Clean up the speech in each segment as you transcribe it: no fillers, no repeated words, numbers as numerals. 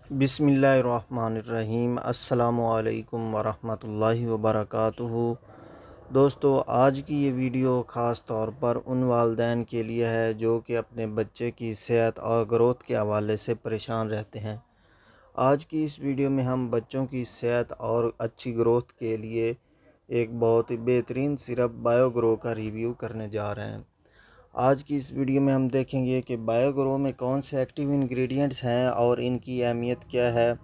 बिस्मिल्लाहिर्रहमानिर्रहीम अस्सलामुअलैकुम वरहमतुल्लाहि वबरकातुहू। दोस्तों, आज की ये वीडियो ख़ास तौर पर उन वालिदैन के लिए है जो कि अपने बच्चे की सेहत और ग्रोथ के हवाले से परेशान रहते हैं। आज की इस वीडियो में हम बच्चों की सेहत और अच्छी ग्रोथ के लिए एक बहुत ही बेहतरीन सिरप बायोग्रो का रिव्यू करने जा रहे हैं। आज की इस वीडियो में हम देखेंगे कि बायोग्रो में कौन से एक्टिव इंग्रेडिएंट्स हैं और इनकी अहमियत क्या है,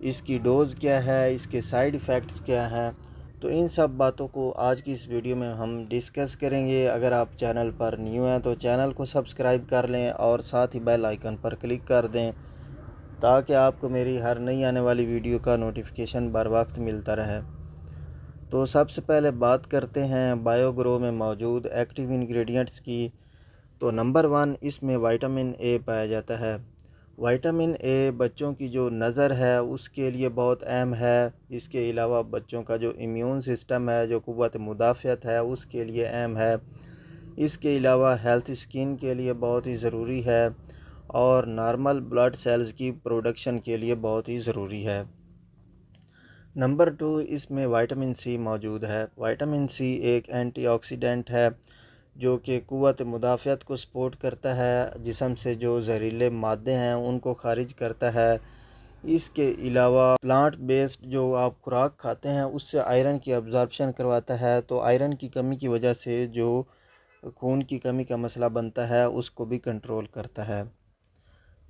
इसकी डोज़ क्या है, इसके साइड इफ़ेक्ट्स क्या हैं। तो इन सब बातों को आज की इस वीडियो में हम डिस्कस करेंगे। अगर आप चैनल पर न्यू हैं तो चैनल को सब्सक्राइब कर लें और साथ ही बेल आइकन पर क्लिक कर दें ताकि आपको मेरी हर नई आने वाली वीडियो का नोटिफिकेशन बर वक्त मिलता रहे। तो सबसे पहले बात करते हैं बायोग्रो में मौजूद एक्टिव इंग्रेडिएंट्स की। तो नंबर 1, इसमें विटामिन ए पाया जाता है। विटामिन ए बच्चों की जो नज़र है उसके लिए बहुत अहम है। इसके अलावा बच्चों का जो इम्यून सिस्टम है, जो क़ुव्वत मुदाफ़ियत है, उसके लिए अहम है। इसके अलावा हेल्थ स्किन के लिए बहुत ही ज़रूरी है और नॉर्मल ब्लड सेल्स की प्रोडक्शन के लिए बहुत ही ज़रूरी है। नंबर 2, इसमें विटामिन सी मौजूद है। विटामिन सी एक एंटीऑक्सीडेंट है जो कि क़ुव्वत मुदाफ़ियत को सपोर्ट करता है, जिस्म से जो जहरीले मादे हैं उनको खारिज करता है। इसके अलावा प्लांट बेस्ड जो आप खुराक खाते हैं उससे आयरन की अब्ज़ॉर्प्शन करवाता है, तो आयरन की कमी की वजह से जो खून की कमी का मसला बनता है उसको भी कंट्रोल करता है।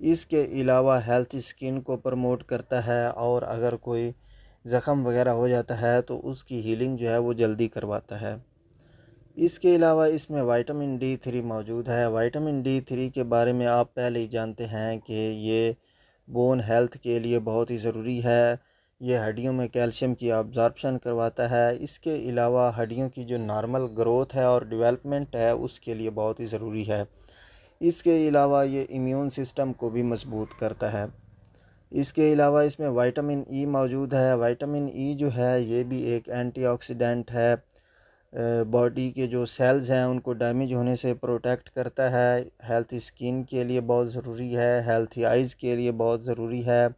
इसके अलावा हेल्थ स्किन को प्रमोट करता है और अगर कोई ज़ख़म वगैरह हो जाता है तो उसकी हीलिंग जो है वो जल्दी करवाता है। इसके अलावा इसमें विटामिन D3 मौजूद है। विटामिन D3 के बारे में आप पहले ही जानते हैं कि ये बोन हेल्थ के लिए बहुत ही ज़रूरी है। ये हड्डियों में कैल्शियम की अब्ज़ॉर्प्शन करवाता है। इसके अलावा हड्डियों की जो नॉर्मल ग्रोथ है और डेवलपमेंट है उसके लिए बहुत ही ज़रूरी है। इसके अलावा ये इम्यून सिस्टम को भी मजबूत करता है। इसके अलावा इसमें विटामिन ई मौजूद है। विटामिन ई जो है ये भी एक एंटीऑक्सीडेंट है। बॉडी के जो सेल्स हैं उनको डैमेज होने से प्रोटेक्ट करता है। हेल्थ स्किन के लिए बहुत ज़रूरी है, हेल्थी आइज़ के लिए बहुत ज़रूरी है,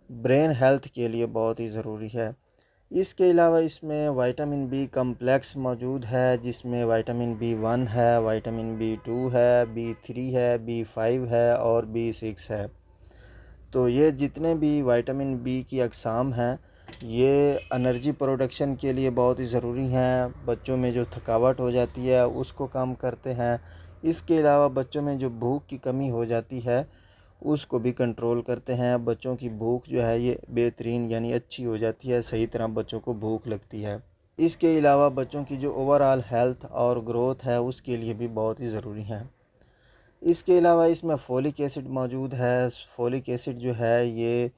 ब्रेन हेल्थ के लिए बहुत ही ज़रूरी है। इसके अलावा इसमें विटामिन बी कम्प्लेक्स मौजूद है जिसमें विटामिन B1 है, विटामिन B2 है, B3 है, B5 है और B6 है। तो ये जितने भी विटामिन बी की अक़साम हैं ये एनर्जी प्रोडक्शन के लिए बहुत ही ज़रूरी हैं। बच्चों में जो थकावट हो जाती है उसको कम करते हैं। इसके अलावा बच्चों में जो भूख की कमी हो जाती है उसको भी कंट्रोल करते हैं। बच्चों की भूख जो है ये बेहतरीन यानी अच्छी हो जाती है, सही तरह बच्चों को भूख लगती है। इसके अलावा बच्चों की जो ओवरऑल हेल्थ और ग्रोथ है उसके लिए भी बहुत ही ज़रूरी है। इसके अलावा इसमें फोलिक एसिड मौजूद है। फोलिक एसिड जो है ये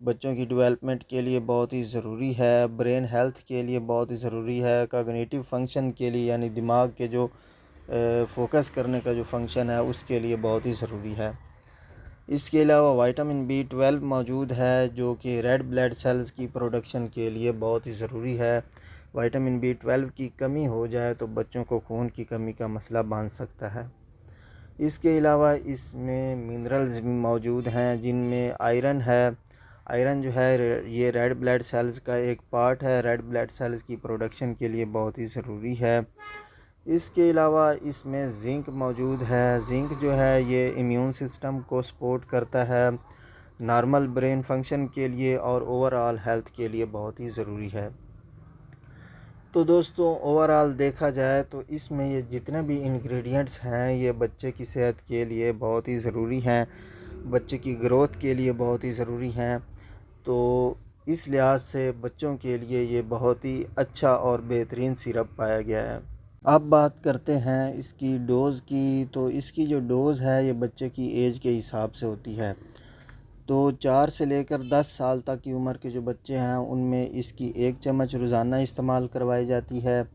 बच्चों की डेवलपमेंट के लिए बहुत ही ज़रूरी है, ब्रेन हेल्थ के लिए बहुत ही ज़रूरी है, कॉग्निटिव फंक्शन के लिए यानी दिमाग के जो फोकस करने का जो फंक्शन है उसके लिए बहुत ही ज़रूरी है। इसके अलावा विटामिन B12 मौजूद है जो कि रेड ब्लड सेल्स की प्रोडक्शन के लिए बहुत ही ज़रूरी है। विटामिन B12 की कमी हो जाए तो बच्चों को खून की कमी का मसला बन सकता है। इसके अलावा इसमें मिनरल्स भी मौजूद हैं जिनमें आयरन है। आयरन जो है ये रेड ब्लड सेल्स का एक पार्ट है, रेड ब्लड सेल्स की प्रोडक्शन के लिए बहुत ही ज़रूरी है। इसके अलावा इसमें ज़िंक मौजूद है। ज़िंक जो है ये इम्यून सिस्टम को सपोर्ट करता है, नॉर्मल ब्रेन फंक्शन के लिए और ओवरऑल हेल्थ के लिए बहुत ही ज़रूरी है। तो दोस्तों, ओवरऑल देखा जाए तो इसमें ये जितने भी इंग्रेडिएंट्स हैं ये बच्चे की सेहत के लिए बहुत ही ज़रूरी हैं, बच्चे की ग्रोथ के लिए बहुत ही ज़रूरी हैं। तो इस लिहाज से बच्चों के लिए ये बहुत ही अच्छा और बेहतरीन सिरप पाया गया है। अब बात करते हैं इसकी डोज़ की। तो इसकी जो डोज़ है ये बच्चे की एज के हिसाब से होती है। तो 4 से लेकर 10 साल तक की उम्र के जो बच्चे हैं उनमें इसकी 1 चम्मच रोज़ाना इस्तेमाल करवाई जाती है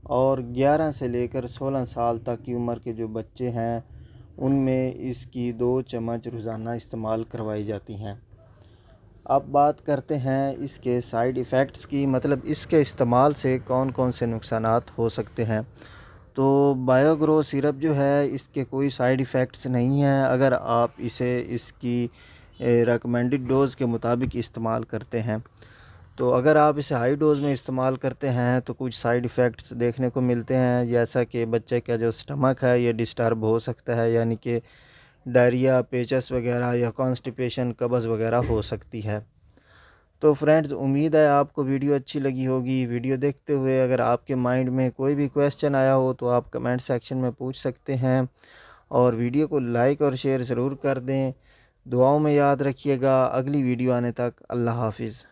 और 11 से लेकर 16 साल तक की उम्र के जो बच्चे हैं उनमें इसकी 2 चम्मच रोज़ाना इस्तेमाल करवाई जाती हैं। अब बात करते हैं इसके साइड इफ़ेक्ट्स की, मतलब इसके इस्तेमाल से कौन कौन से नुकसानात हो सकते हैं। तो बायोग्रो सिरप जो है इसके कोई साइड इफ़ेक्ट्स नहीं हैं। अगर आप इसे इसकी रिकमेंडेड डोज़ के मुताबिक इस्तेमाल करते हैं। तो अगर आप इसे हाई डोज़ में इस्तेमाल करते हैं तो कुछ साइड इफ़ेक्ट्स देखने को मिलते हैं, जैसा कि बच्चे का जो स्टमक है ये डिस्टर्ब हो सकता है, यानी कि डायरिया, पेचस वगैरह या कॉन्स्टिपेशन, कब्ज़ वगैरह हो सकती है। तो फ्रेंड्स, उम्मीद है आपको वीडियो अच्छी लगी होगी। वीडियो देखते हुए अगर आपके माइंड में कोई भी क्वेश्चन आया हो तो आप कमेंट सेक्शन में पूछ सकते हैं, और वीडियो को लाइक और शेयर ज़रूर कर दें। दुआओं में याद रखिएगा। अगली वीडियो आने तक अल्लाह हाफ़िज़।